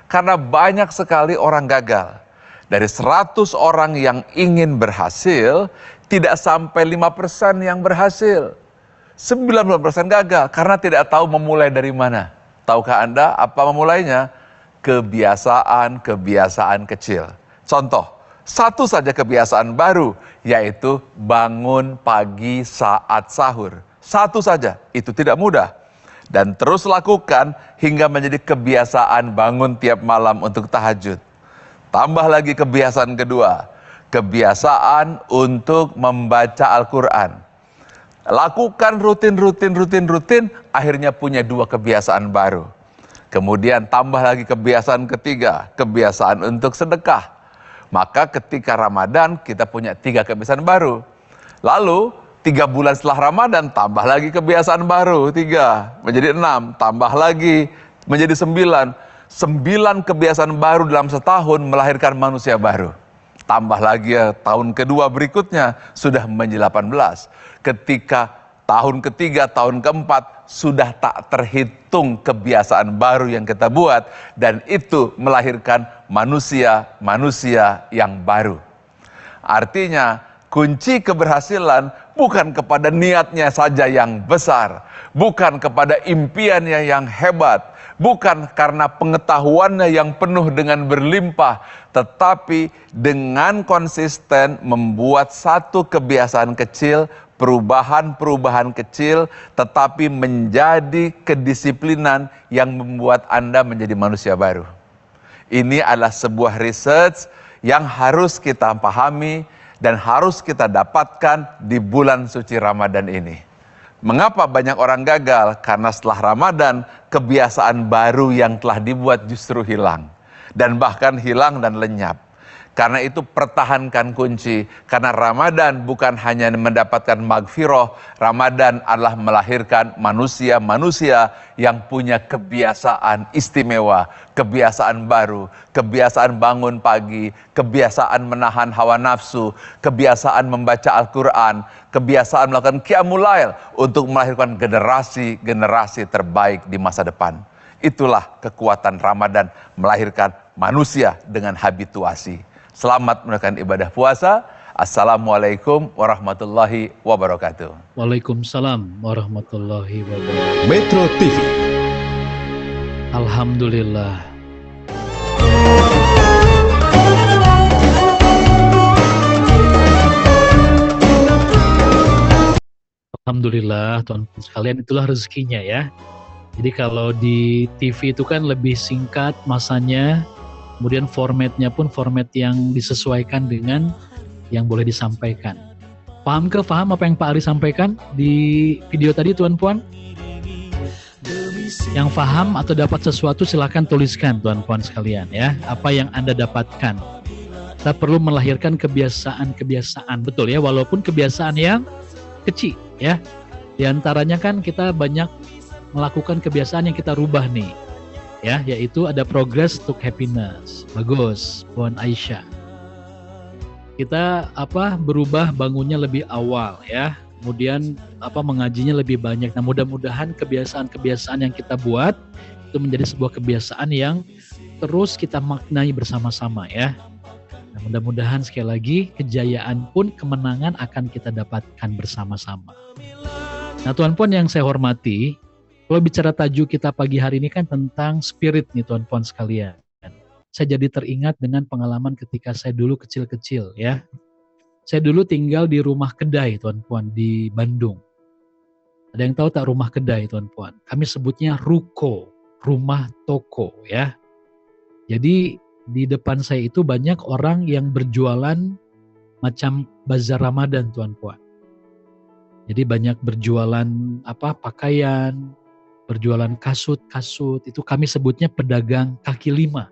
Karena banyak sekali orang gagal. Dari 100 orang yang ingin berhasil, tidak sampai 5% yang berhasil. 90% gagal karena tidak tahu memulai dari mana. Tahukah Anda apa memulainya? Kebiasaan kecil. Contoh, satu saja kebiasaan baru, yaitu bangun pagi saat sahur. Satu saja, itu tidak mudah. Dan terus lakukan hingga menjadi kebiasaan bangun tiap malam untuk tahajud. Tambah lagi kebiasaan kedua, kebiasaan untuk membaca Al-Quran. Lakukan rutin, akhirnya punya 2 kebiasaan baru. Kemudian tambah lagi kebiasaan ketiga, kebiasaan untuk sedekah. Maka ketika Ramadan kita punya 3 kebiasaan baru. Lalu 3 bulan setelah Ramadan tambah lagi kebiasaan baru, 3 menjadi 6, tambah lagi menjadi 9. 9 kebiasaan baru dalam setahun melahirkan manusia baru. Tambah lagi ya, tahun kedua berikutnya sudah menjadi 18. Ketika tahun ketiga, tahun keempat sudah tak terhitung kebiasaan baru yang kita buat. Dan itu melahirkan manusia yang baru. Artinya kunci keberhasilan bukan kepada niatnya saja yang besar. Bukan kepada impiannya yang hebat. Bukan karena pengetahuannya yang penuh dengan berlimpah, tetapi dengan konsisten membuat satu kebiasaan kecil, perubahan kecil, tetapi menjadi kedisiplinan yang membuat Anda menjadi manusia baru. Ini adalah sebuah research yang harus kita pahami dan harus kita dapatkan di bulan suci Ramadan ini. Mengapa banyak orang gagal? Karena setelah Ramadan, kebiasaan baru yang telah dibuat justru hilang. Dan bahkan hilang dan lenyap. Karena itu pertahankan kunci. Karena Ramadan bukan hanya mendapatkan magfirah. Ramadan adalah melahirkan manusia-manusia yang punya kebiasaan istimewa. Kebiasaan baru. Kebiasaan bangun pagi. Kebiasaan menahan hawa nafsu. Kebiasaan membaca Al-Quran. Kebiasaan melakukan qiyamul lail untuk melahirkan generasi terbaik di masa depan. Itulah kekuatan Ramadan melahirkan manusia dengan habituasi. Selamat menunaikan ibadah puasa. Assalamualaikum warahmatullahi wabarakatuh. Waalaikumsalam warahmatullahi wabarakatuh. Metro TV. Alhamdulillah. Alhamdulillah, teman-teman sekalian, itulah rezekinya ya. Jadi kalau di TV itu kan lebih singkat masanya, kemudian formatnya pun format yang disesuaikan dengan yang boleh disampaikan. Paham apa yang Pak Ari sampaikan di video tadi, Tuan Puan? Yang paham atau dapat sesuatu silahkan tuliskan, Tuan Puan sekalian ya. Apa yang Anda dapatkan. Kita perlu melahirkan kebiasaan, betul ya, walaupun kebiasaan yang kecil ya. Di antaranya kan kita banyak melakukan kebiasaan yang kita rubah nih. Ya, yaitu ada progress to happiness. Bagus, Puan Aisyah. Kita berubah bangunnya lebih awal ya. Kemudian mengajinya lebih banyak. Nah, mudah-mudahan kebiasaan-kebiasaan yang kita buat itu menjadi sebuah kebiasaan yang terus kita maknai bersama-sama ya. Nah, mudah-mudahan sekali lagi kejayaan pun kemenangan akan kita dapatkan bersama-sama. Nah, Tuan-Puan yang saya hormati, kalau bicara tajuk kita pagi hari ini kan tentang spirit nih Tuan-Puan sekalian. Saya jadi teringat dengan pengalaman ketika saya dulu kecil-kecil ya. Saya dulu tinggal di rumah kedai Tuan-Puan di Bandung. Ada yang tahu tak rumah kedai Tuan-Puan? Kami sebutnya ruko, rumah toko ya. Jadi di depan saya itu banyak orang yang berjualan macam bazar Ramadan Tuan-Puan. Jadi banyak berjualan pakaian, berjualan kasut, itu kami sebutnya pedagang kaki 5.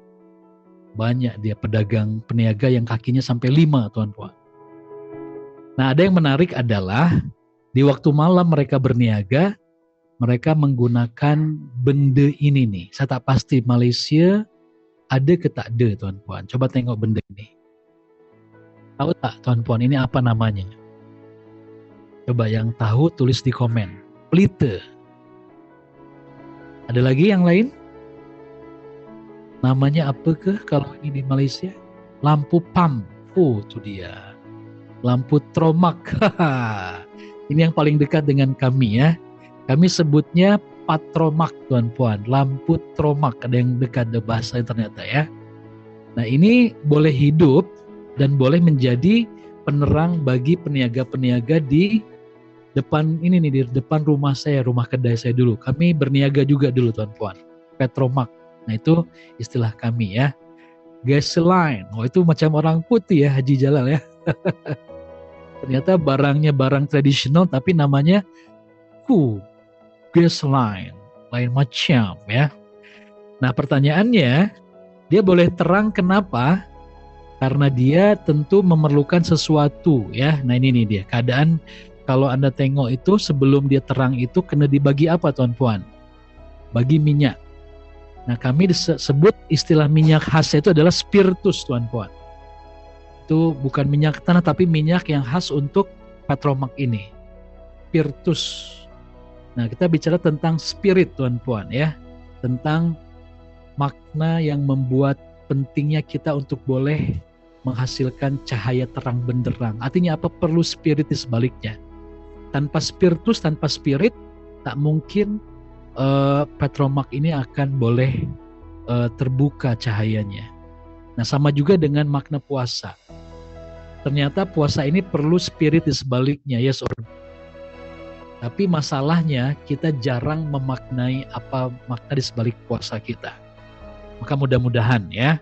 Banyak dia pedagang peniaga yang kakinya sampai 5 Tuan-Puan. Nah, ada yang menarik adalah di waktu malam mereka berniaga, mereka menggunakan benda ini nih. Saya tak pasti Malaysia ada ke tak ada tuan puan. Coba tengok benda ini. Tahu tak tuan puan ini apa namanya? Coba yang tahu tulis di komen. Pelita. Ada lagi yang lain? Namanya apa ke kalau ini di Malaysia? Lampu pam. Oh, itu dia. Lampu tromak. Ini yang paling dekat dengan kami ya. Kami sebutnya patromak tuan puan. Lampu tromak. Ada yang dekat dengan bahasa ternyata ya. Nah ini boleh hidup dan boleh menjadi penerang bagi peniaga-peniaga di depan ini nih, di depan rumah saya, rumah kedai saya dulu. Kami berniaga juga dulu tuan puan. Petromak. Nah itu istilah kami ya. Gasoline. Oh itu macam orang putih ya Haji Jalal ya. Ternyata barangnya barang tradisional tapi namanya gasoline. Lain macam ya. Nah pertanyaannya, dia boleh terang kenapa? Karena dia tentu memerlukan sesuatu ya. Nah ini nih dia keadaan kalau Anda tengok itu sebelum dia terang itu kena dibagi apa tuan puan? Bagi minyak. Nah kami disebut istilah minyak khas itu adalah spiritus tuan puan. Itu bukan minyak tanah tapi minyak yang khas untuk petromak ini. Spiritus. Nah kita bicara tentang spirit tuan puan ya. Tentang makna yang membuat pentingnya kita untuk boleh menghasilkan cahaya terang benderang. Artinya apa? Perlu spirit di sebaliknya. Tanpa spiritus, tanpa spirit, tak mungkin petromak ini akan boleh terbuka cahayanya. Nah sama juga dengan makna puasa. Ternyata puasa ini perlu spirit di sebaliknya, yes or no. Tapi masalahnya kita jarang memaknai apa makna di sebalik puasa kita. Maka mudah-mudahan ya,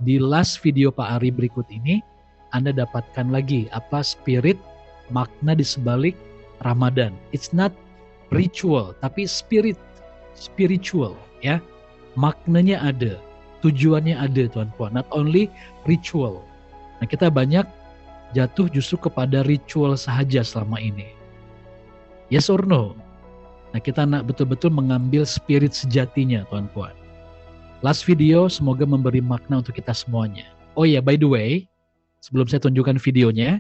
di last video Pak Ari berikut ini, Anda dapatkan lagi apa spirit, makna di sebalik Ramadan. It's not ritual, tapi spiritual ya. Maknanya ada, tujuannya ada tuan puan, not only ritual. Nah kita banyak jatuh justru kepada ritual sahaja selama ini. Yes or no? Nah kita nak betul-betul mengambil spirit sejatinya tuan puan. Last video semoga memberi makna untuk kita semuanya. Oh ya, by the way, sebelum saya tunjukkan videonya,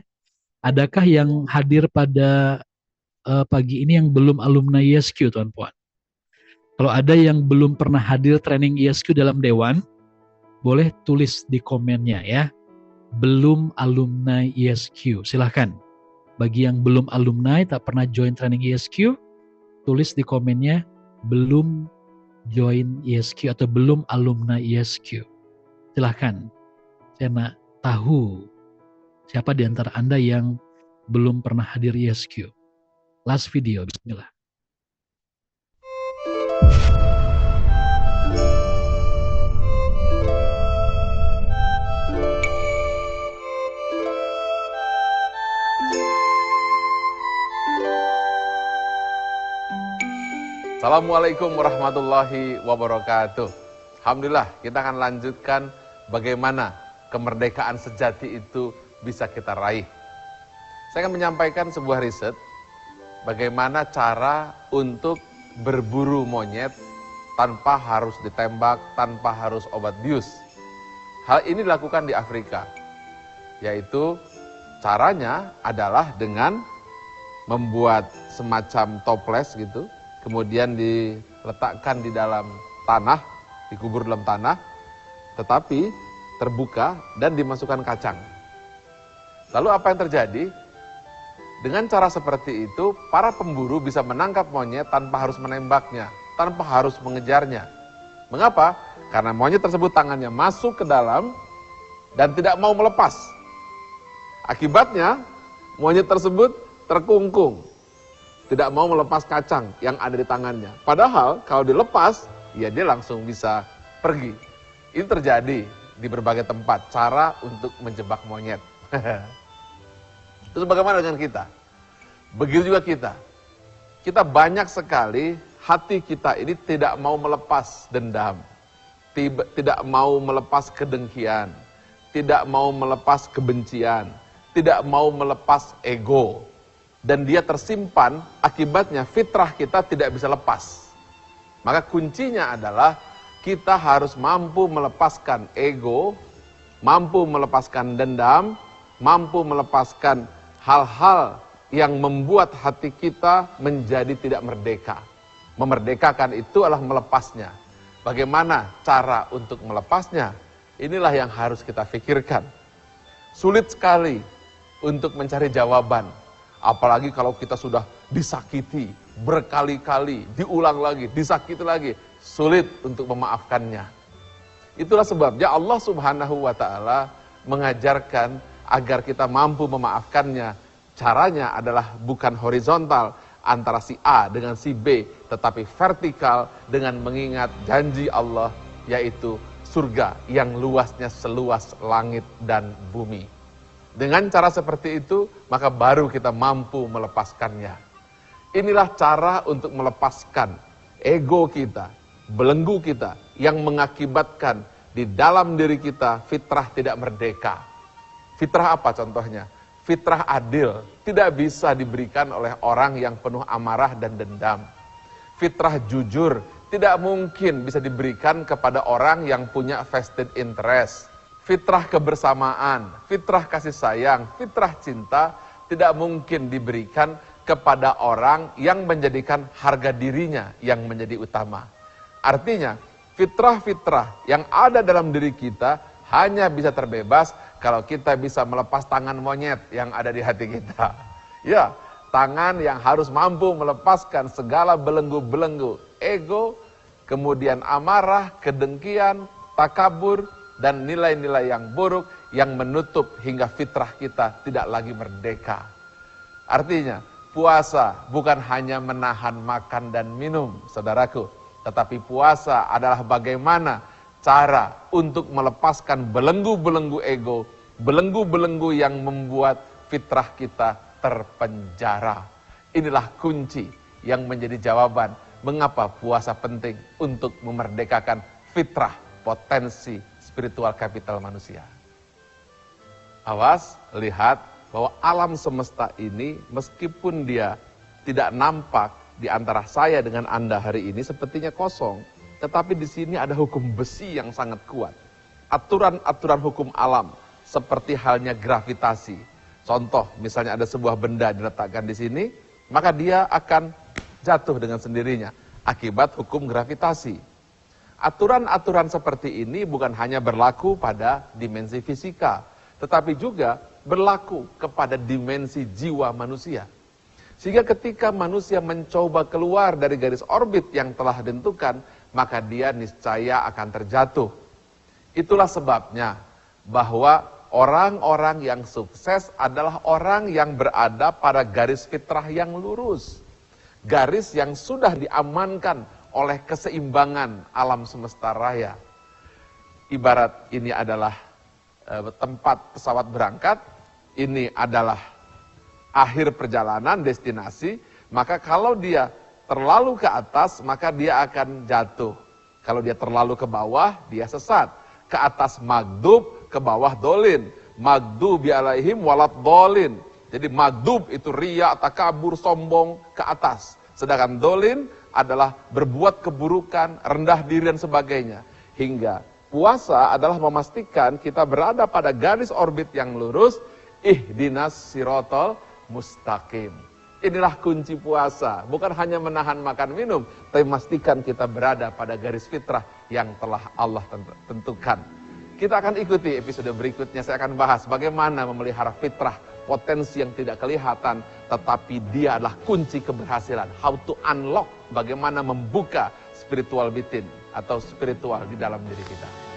adakah yang hadir pada pagi ini yang belum alumni ISQ tuan puan? Kalau ada yang belum pernah hadir training ISQ dalam Dewan, boleh tulis di komennya ya. Belum alumni ISQ, silahkan. Bagi yang belum alumni, tak pernah join training ISQ, tulis di komennya belum join ISQ atau belum alumni ISQ. Silahkan, saya nak tahu siapa di antara Anda yang belum pernah hadir ISQ. Last video, bismillah. Assalamualaikum warahmatullahi wabarakatuh. Alhamdulillah kita akan lanjutkan bagaimana kemerdekaan sejati itu bisa kita raih. Saya akan menyampaikan sebuah riset bagaimana cara untuk berburu monyet tanpa harus ditembak, tanpa harus obat bius. Hal ini dilakukan di Afrika, yaitu caranya adalah dengan membuat semacam toples gitu, kemudian diletakkan di dalam tanah, dikubur dalam tanah, tetapi terbuka dan dimasukkan kacang. Lalu apa yang terjadi? Dengan cara seperti itu, para pemburu bisa menangkap monyet tanpa harus menembaknya, tanpa harus mengejarnya. Mengapa? Karena monyet tersebut tangannya masuk ke dalam dan tidak mau melepas. Akibatnya, monyet tersebut terkungkung. Tidak mau melepas kacang yang ada di tangannya. Padahal kalau dilepas, ya dia langsung bisa pergi. Ini terjadi di berbagai tempat, cara untuk menjebak monyet. Terus bagaimana dengan kita? Begitu juga kita. Kita banyak sekali, hati kita ini tidak mau melepas dendam. Tidak mau melepas kedengkian. Tidak mau melepas kebencian. Tidak mau melepas ego. dan dia tersimpan, akibatnya fitrah kita tidak bisa lepas. Maka kuncinya adalah kita harus mampu melepaskan ego, mampu melepaskan dendam, mampu melepaskan hal-hal yang membuat hati kita menjadi tidak merdeka. Memerdekakan itu adalah melepasnya. Bagaimana cara untuk melepasnya? Inilah yang harus kita pikirkan. Sulit sekali untuk mencari jawaban. Apalagi kalau kita sudah disakiti berkali-kali, diulang lagi, disakiti lagi. Sulit untuk memaafkannya. Itulah sebabnya Allah Subhanahu wa Ta'ala mengajarkan agar kita mampu memaafkannya. Caranya adalah bukan horizontal antara si A dengan si B, tetapi vertikal dengan mengingat janji Allah, yaitu surga yang luasnya seluas langit dan bumi. Dengan cara seperti itu, maka baru kita mampu melepaskannya. Inilah cara untuk melepaskan ego kita, belenggu kita, yang mengakibatkan di dalam diri kita fitrah tidak merdeka. Fitrah apa contohnya? Fitrah adil tidak bisa diberikan oleh orang yang penuh amarah dan dendam. Fitrah jujur tidak mungkin bisa diberikan kepada orang yang punya vested interest. Fitrah kebersamaan, fitrah kasih sayang, fitrah cinta tidak mungkin diberikan kepada orang yang menjadikan harga dirinya yang menjadi utama. Artinya, fitrah-fitrah yang ada dalam diri kita hanya bisa terbebas kalau kita bisa melepas tangan monyet yang ada di hati kita. Ya, tangan yang harus mampu melepaskan segala belenggu-belenggu ego, kemudian amarah, kedengkian, takabur, dan nilai-nilai yang buruk yang menutup hingga fitrah kita tidak lagi merdeka. Artinya, puasa bukan hanya menahan makan dan minum, saudaraku, tetapi puasa adalah bagaimana cara untuk melepaskan belenggu-belenggu ego, belenggu-belenggu yang membuat fitrah kita terpenjara. Inilah kunci yang menjadi jawaban mengapa puasa penting untuk memerdekakan fitrah, potensi spiritual kapital manusia. Awas, lihat bahwa alam semesta ini meskipun dia tidak nampak di antara saya dengan Anda hari ini sepertinya kosong, tetapi di sini ada hukum besi yang sangat kuat. Aturan-aturan hukum alam seperti halnya gravitasi. Contoh, misalnya ada sebuah benda diletakkan di sini, maka dia akan jatuh dengan sendirinya akibat hukum gravitasi. Aturan-aturan seperti ini bukan hanya berlaku pada dimensi fisika, tetapi juga berlaku kepada dimensi jiwa manusia. Sehingga ketika manusia mencoba keluar dari garis orbit yang telah ditentukan, maka dia niscaya akan terjatuh. Itulah sebabnya bahwa orang-orang yang sukses adalah orang yang berada pada garis fitrah yang lurus. Garis yang sudah diamankan oleh keseimbangan alam semesta raya. Ibarat ini adalah tempat pesawat berangkat, ini adalah akhir perjalanan, destinasi, maka kalau dia terlalu ke atas, maka dia akan jatuh. Kalau dia terlalu ke bawah, dia sesat. Ke atas magdub, ke bawah dolin. Magdubi alaihim walad dolin. Jadi magdub itu riya, takabur, sombong, ke atas. Sedangkan dolin adalah berbuat keburukan, rendah diri dan sebagainya. Hingga puasa adalah memastikan kita berada pada garis orbit yang lurus, ihdinas sirotol mustaqim. Inilah kunci puasa, bukan hanya menahan makan minum, tapi memastikan kita berada pada garis fitrah yang telah Allah tentukan. Kita akan ikuti episode berikutnya, saya akan bahas bagaimana memelihara fitrah, potensi yang tidak kelihatan, tetapi dia adalah kunci keberhasilan. How to unlock, bagaimana membuka spiritual bitin atau spiritual di dalam diri kita.